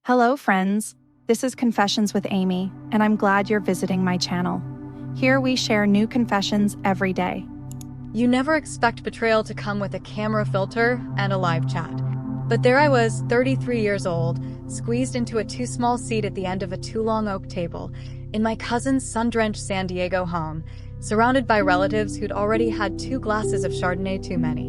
Hello, friends. This is Confessions with Amy, and I'm glad you're visiting my channel. Here we share new confessions every day. You never expect betrayal to come with a camera filter and a live chat. But there I was, 33 years old, squeezed into a too small seat at the end of a too long oak table, in my cousin's sun-drenched San Diego home, surrounded by relatives who'd already had 2 glasses of Chardonnay too many.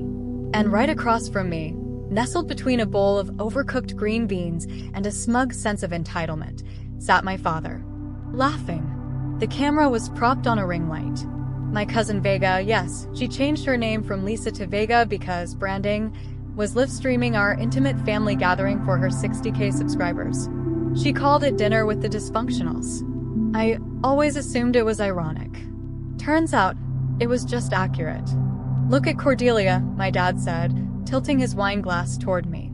And right across from me, nestled between a bowl of overcooked green beans and a smug sense of entitlement, sat my father, laughing. The camera was propped on a ring light. My cousin Vega, yes, she changed her name from Lisa to Vega because branding, was live streaming our intimate family gathering for her 60K subscribers. She called it Dinner with the Dysfunctionals. I always assumed it was ironic. Turns out, it was just accurate. "Look at Cordelia," my dad said, tilting his wine glass toward me.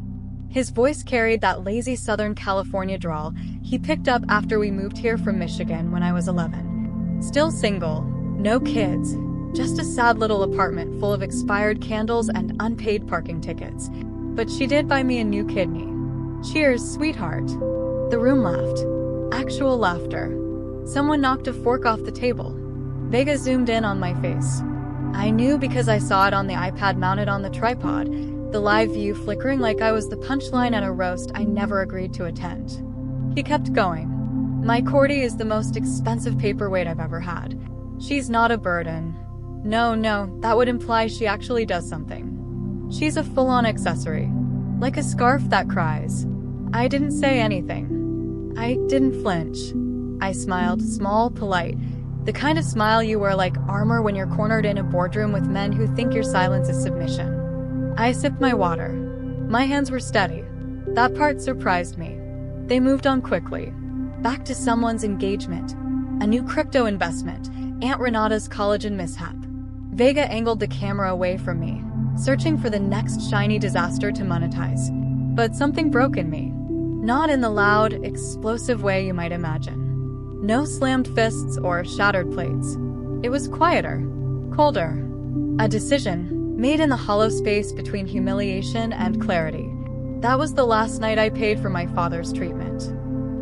His voice carried that lazy Southern California drawl he picked up after we moved here from Michigan when I was 11. Still single, no kids, just a sad little apartment full of expired candles and unpaid parking tickets. But she did buy me a new kidney. "Cheers, sweetheart." The room laughed. Actual laughter. Someone knocked a fork off the table. Vega zoomed in on my face. I knew because I saw it on the iPad mounted on the tripod, the live view flickering like I was the punchline at a roast I never agreed to attend. He kept going. "My Cordy is the most expensive paperweight I've ever had. She's not a burden. No, that would imply she actually does something. She's a full-on accessory. Like a scarf that cries." I didn't say anything. I didn't flinch. I smiled, small, polite. The kind of smile you wear like armor when you're cornered in a boardroom with men who think your silence is submission. I sipped my water. My hands were steady. That part surprised me. They moved on quickly. Back to someone's engagement. A new crypto investment. Aunt Renata's collagen mishap. Vega angled the camera away from me, searching for the next shiny disaster to monetize. But something broke in me. Not in the loud, explosive way you might imagine. No slammed fists or shattered plates. It was quieter, colder. A decision, made in the hollow space between humiliation and clarity. That was the last night I paid for my father's treatment.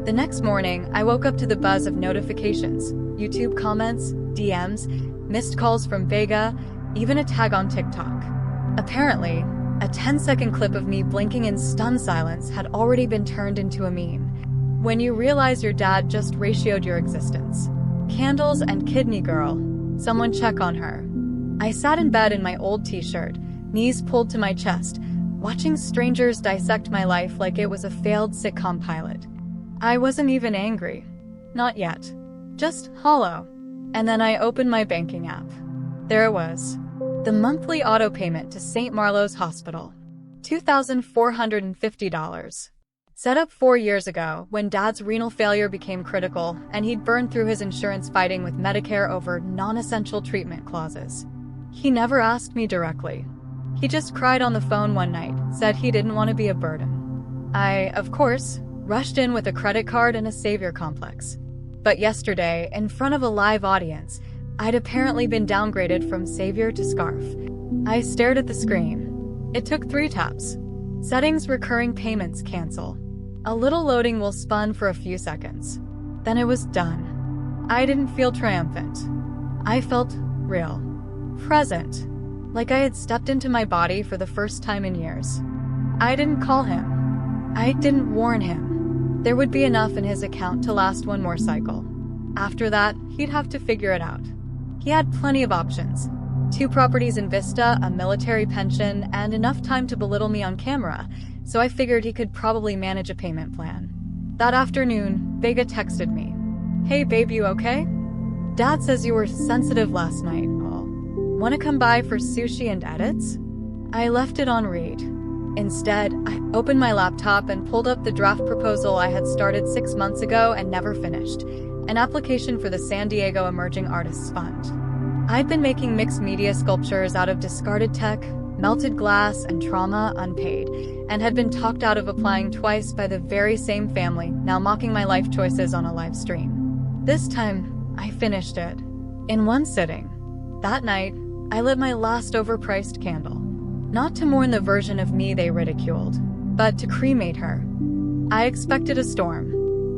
The next morning, I woke up to the buzz of notifications, YouTube comments, DMs, missed calls from Vega, even a tag on TikTok. Apparently, a 10-second clip of me blinking in stunned silence had already been turned into a meme. When you realize your dad just ratioed your existence. Candles and kidney girl. Someone check on her. I sat in bed in my old t-shirt, knees pulled to my chest, watching strangers dissect my life like it was a failed sitcom pilot. I wasn't even angry. Not yet. Just hollow. And then I opened my banking app. There it was. The monthly auto payment to St. Marlo's Hospital. $2,450. Set up 4 years ago, when Dad's renal failure became critical and he'd burned through his insurance fighting with Medicare over non-essential treatment clauses. He never asked me directly. He just cried on the phone one night, said he didn't want to be a burden. I, of course, rushed in with a credit card and a savior complex. But yesterday, in front of a live audience, I'd apparently been downgraded from savior to scarf. I stared at the screen. It took 3 taps. Settings, recurring payments, cancel. A little loading will spun for a few seconds. Then it was done. I didn't feel triumphant. I felt real. Present. Like I had stepped into my body for the first time in years. I didn't call him. I didn't warn him. There would be enough in his account to last one more cycle. After that, he'd have to figure it out. He had plenty of options. 2 properties in Vista, a military pension, and enough time to belittle me on camera, so I figured he could probably manage a payment plan. That afternoon, Vega texted me. "Hey babe, you okay? Dad says you were sensitive last night. Wanna come by for sushi and edits?" I left it on read. Instead, I opened my laptop and pulled up the draft proposal I had started 6 months ago and never finished, an application for the San Diego Emerging Artists Fund. I'd been making mixed media sculptures out of discarded tech, melted glass, and trauma unpaid, and had been talked out of applying twice by the very same family, now mocking my life choices on a live stream. This time, I finished it. In one sitting. That night, I lit my last overpriced candle. Not to mourn the version of me they ridiculed, but to cremate her. I expected a storm.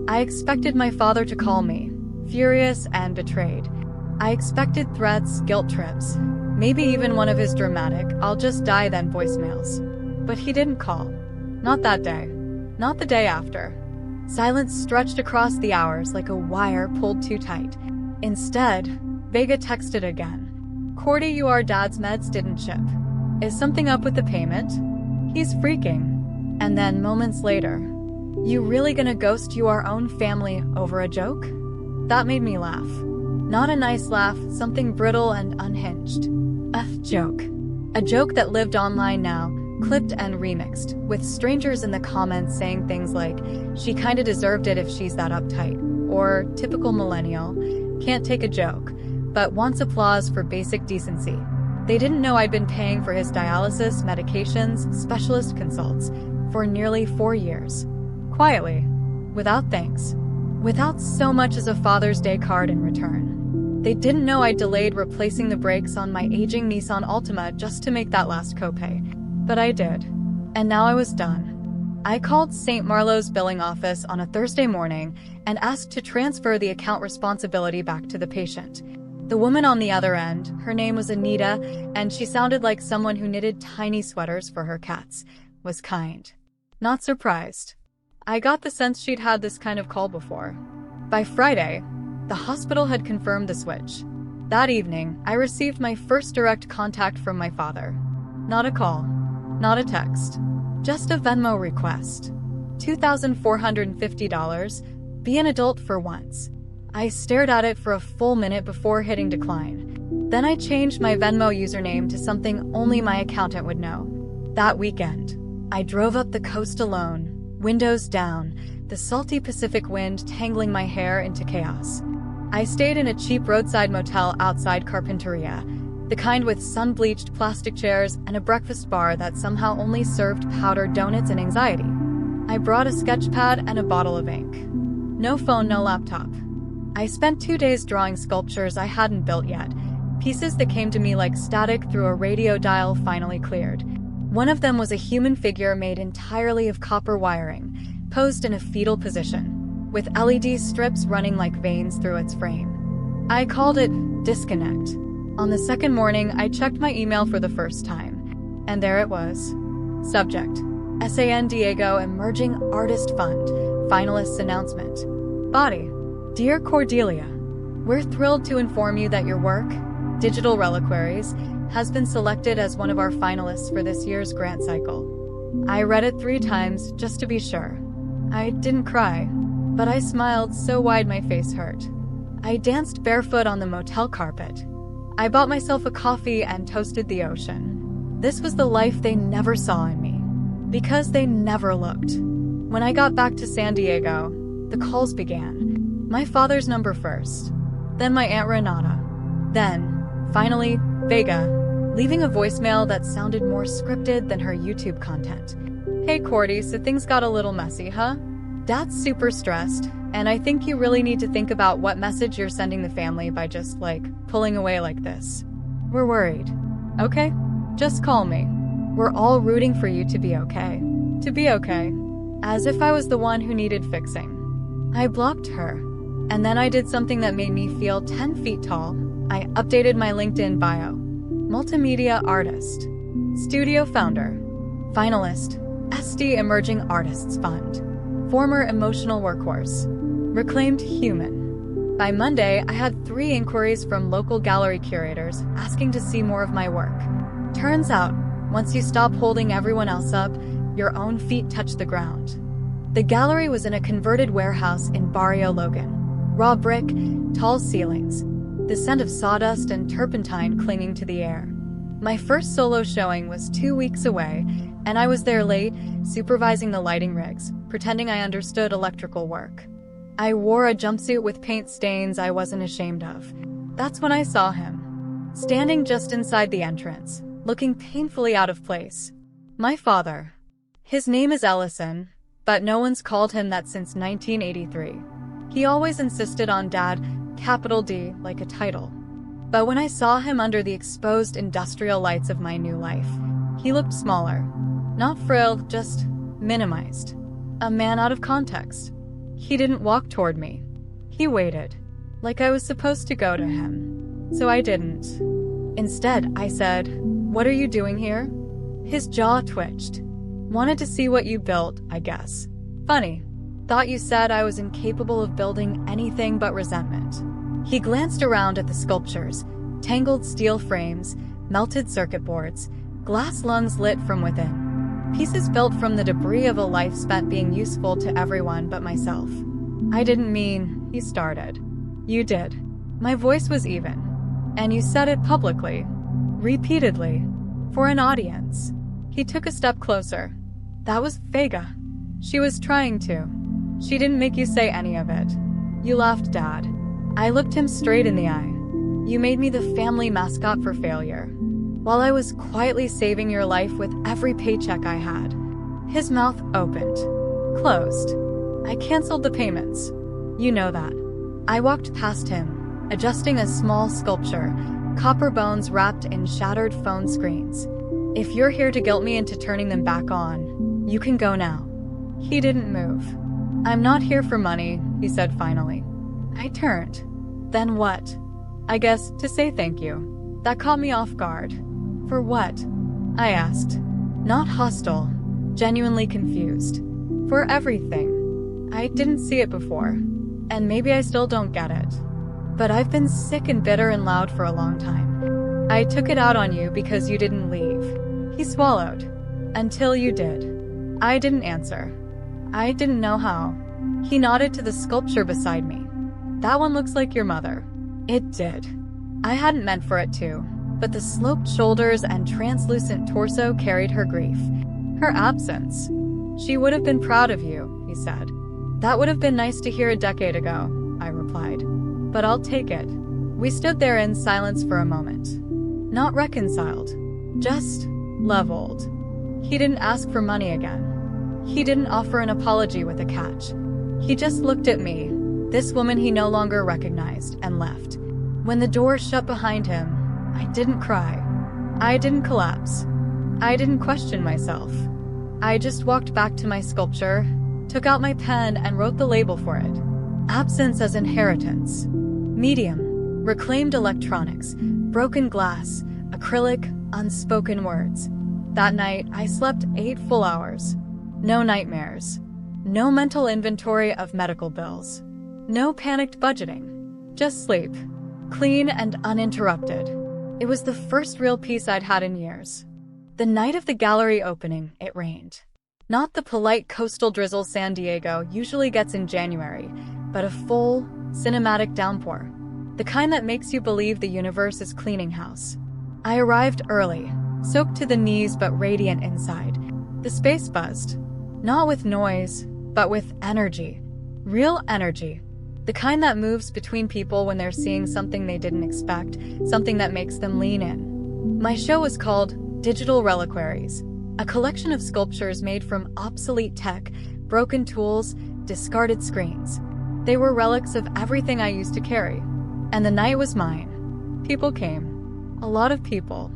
I expected my father to call me, furious and betrayed. I expected threats, guilt trips, maybe even one of his dramatic, "I'll just die then" voicemails. But he didn't call. Not that day. Not the day after. Silence stretched across the hours like a wire pulled too tight. Instead, Vega texted again. "Cordy, your dad's meds didn't ship. Is something up with the payment? He's freaking." And then moments later, "You really gonna ghost your own family over a joke?" That made me laugh. Not a nice laugh, something brittle and unhinged. A joke. A joke that lived online now, clipped and remixed, with strangers in the comments saying things like, "She kinda deserved it if she's that uptight," or "Typical millennial, can't take a joke, but wants applause for basic decency." They didn't know I'd been paying for his dialysis, medications, specialist consults for nearly 4 years. Quietly, without thanks, without so much as a Father's Day card in return. They didn't know I delayed replacing the brakes on my aging Nissan Altima just to make that last copay. But I did. And now I was done. I called St. Marlo's billing office on a Thursday morning and asked to transfer the account responsibility back to the patient. The woman on the other end, her name was Anita, and she sounded like someone who knitted tiny sweaters for her cats, was kind. Not surprised. I got the sense she'd had this kind of call before. By Friday, the hospital had confirmed the switch. That evening, I received my first direct contact from my father. Not a call. Not a text. Just a Venmo request. $2,450. Be an adult for once. I stared at it for a full minute before hitting decline. Then I changed my Venmo username to something only my accountant would know. That weekend, I drove up the coast alone, windows down, the salty Pacific wind tangling my hair into chaos. I stayed in a cheap roadside motel outside Carpinteria, the kind with sun-bleached plastic chairs and a breakfast bar that somehow only served powdered donuts and anxiety. I brought a sketch pad and a bottle of ink. No phone, no laptop. I spent 2 days drawing sculptures I hadn't built yet, pieces that came to me like static through a radio dial finally cleared. One of them was a human figure made entirely of copper wiring, posed in a fetal position, with LED strips running like veins through its frame. I called it Disconnect. On the second morning, I checked my email for the first time, and there it was. Subject: San Diego Emerging Artist Fund, finalists announcement. Body: Dear Cordelia, we're thrilled to inform you that your work, Digital Reliquaries, has been selected as one of our finalists for this year's grant cycle. I read it 3 times just to be sure. I didn't cry, but I smiled so wide my face hurt. I danced barefoot on the motel carpet. I bought myself a coffee and toasted the ocean. This was the life they never saw in me, because they never looked. When I got back to San Diego, the calls began. My father's number first, then my Aunt Renata, then, finally, Vega, leaving a voicemail that sounded more scripted than her YouTube content. "Hey Cordy, so things got a little messy, huh? Dad's super stressed, and I think you really need to think about what message you're sending the family by just, pulling away like this. We're worried. Okay? Just call me. We're all rooting for you to be okay." To be okay. As if I was the one who needed fixing. I blocked her. And then I did something that made me feel 10 feet tall. I updated my LinkedIn bio. Multimedia artist. Studio founder. Finalist. SD Emerging Artists Fund. Former emotional workhorse. Reclaimed human. By Monday, I had 3 inquiries from local gallery curators asking to see more of my work. Turns out, once you stop holding everyone else up, your own feet touch the ground. The gallery was in a converted warehouse in Barrio Logan. Raw brick, tall ceilings, the scent of sawdust and turpentine clinging to the air. My first solo showing was 2 weeks away, and I was there late, supervising the lighting rigs, pretending I understood electrical work. I wore a jumpsuit with paint stains I wasn't ashamed of. That's when I saw him, standing just inside the entrance, looking painfully out of place. My father. His name is Ellison, but no one's called him that since 1983. He always insisted on Dad, capital D, like a title. But when I saw him under the exposed industrial lights of my new life, he looked smaller. Not frilled, just minimized. A man out of context. He didn't walk toward me. He waited, like I was supposed to go to him. So I didn't. Instead, I said, "What are you doing here?" His jaw twitched. "Wanted to see what you built, I guess. Funny. Thought you said I was incapable of building anything but resentment." He glanced around at the sculptures, tangled steel frames, melted circuit boards, glass lungs lit from within. Pieces built from the debris of a life spent being useful to everyone but myself. "I didn't mean," he started. "You did." My voice was even. "And you said it publicly. Repeatedly. For an audience." He took a step closer. "That was Vega. She was trying to. She didn't make you say any of it. You laughed, Dad." I looked him straight in the eye. "You made me the family mascot for failure, while I was quietly saving your life with every paycheck I had." His mouth opened. Closed. "I canceled the payments. You know that." I walked past him, adjusting a small sculpture, copper bones wrapped in shattered phone screens. "If you're here to guilt me into turning them back on, you can go now." He didn't move. "I'm not here for money," he said finally. I turned. "Then what?" "I guess to say thank you." That caught me off guard. "For what?" I asked. Not hostile, genuinely confused. "For everything." I didn't see it before, and maybe I still don't get it. But I've been sick and bitter and loud for a long time. I took it out on you because you didn't leave. He swallowed. "Until you did." I didn't answer. I didn't know how. He nodded to the sculpture beside me. "That one looks like your mother." It did. I hadn't meant for it to, but the sloped shoulders and translucent torso carried her grief. Her absence. "She would have been proud of you," he said. "That would have been nice to hear a decade ago," I replied. "But I'll take it." We stood there in silence for a moment. Not reconciled, just leveled. He didn't ask for money again. He didn't offer an apology with a catch. He just looked at me, this woman he no longer recognized, and left. When the door shut behind him, I didn't cry. I didn't collapse. I didn't question myself. I just walked back to my sculpture, took out my pen and wrote the label for it. Absence as inheritance. Medium, reclaimed electronics, broken glass, acrylic, unspoken words. That night, I slept 8 full hours. No nightmares. No mental inventory of medical bills. No panicked budgeting. Just sleep. Clean and uninterrupted. It was the first real peace I'd had in years. The night of the gallery opening, it rained. Not the polite coastal drizzle San Diego usually gets in January, but a full, cinematic downpour. The kind that makes you believe the universe is cleaning house. I arrived early, soaked to the knees but radiant inside. The space buzzed. Not with noise, but with energy. Real energy. The kind that moves between people when they're seeing something they didn't expect, something that makes them lean in. My show was called Digital Reliquaries, a collection of sculptures made from obsolete tech, broken tools, discarded screens. They were relics of everything I used to carry. And the night was mine. People came. A lot of people.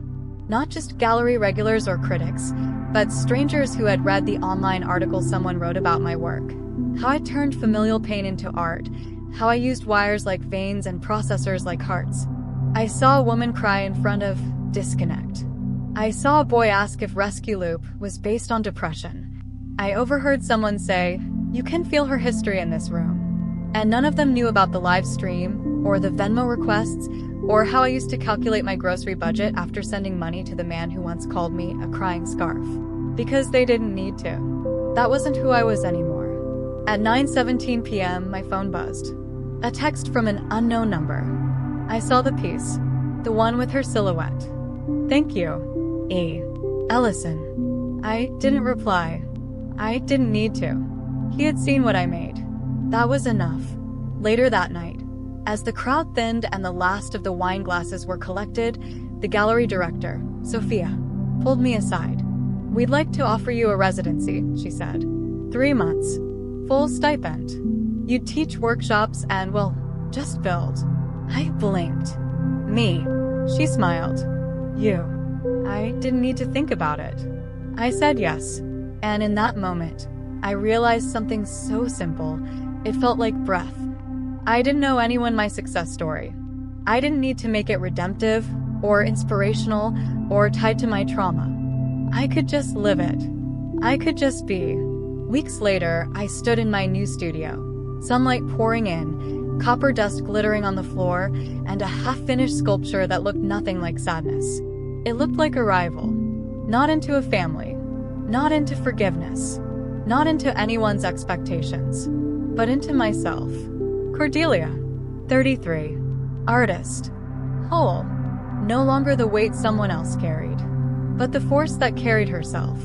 Not just gallery regulars or critics, but strangers who had read the online article someone wrote about my work. How I turned familial pain into art, how I used wires like veins and processors like hearts. I saw a woman cry in front of Disconnect. I saw a boy ask if Rescue Loop was based on depression. I overheard someone say, "You can feel her history in this room." And none of them knew about the live stream, or the Venmo requests, or how I used to calculate my grocery budget after sending money to the man who once called me a crying scarf. Because they didn't need to. That wasn't who I was anymore. At 9:17 p.m., my phone buzzed. A text from an unknown number. I saw the piece, the one with her silhouette. "Thank you, E. Ellison." I didn't reply. I didn't need to. He had seen what I made. That was enough. Later that night, as the crowd thinned and the last of the wine glasses were collected, the gallery director, Sophia, pulled me aside. "We'd like to offer you a residency," she said. 3 months. Full stipend. You'd teach workshops and, well, just build. I blinked. "Me." She smiled. "You." I didn't need to think about it. I said yes. And in that moment, I realized something so simple. It felt like breath. I didn't know anyone my success story. I didn't need to make it redemptive, or inspirational, or tied to my trauma. I could just live it. I could just be. Weeks later, I stood in my new studio. Sunlight pouring in, copper dust glittering on the floor, and a half-finished sculpture that looked nothing like sadness. It looked like arrival. Not into a family. Not into forgiveness. Not into anyone's expectations. But into myself. Cordelia, 33. Artist. Whole. No longer the weight someone else carried, but the force that carried herself.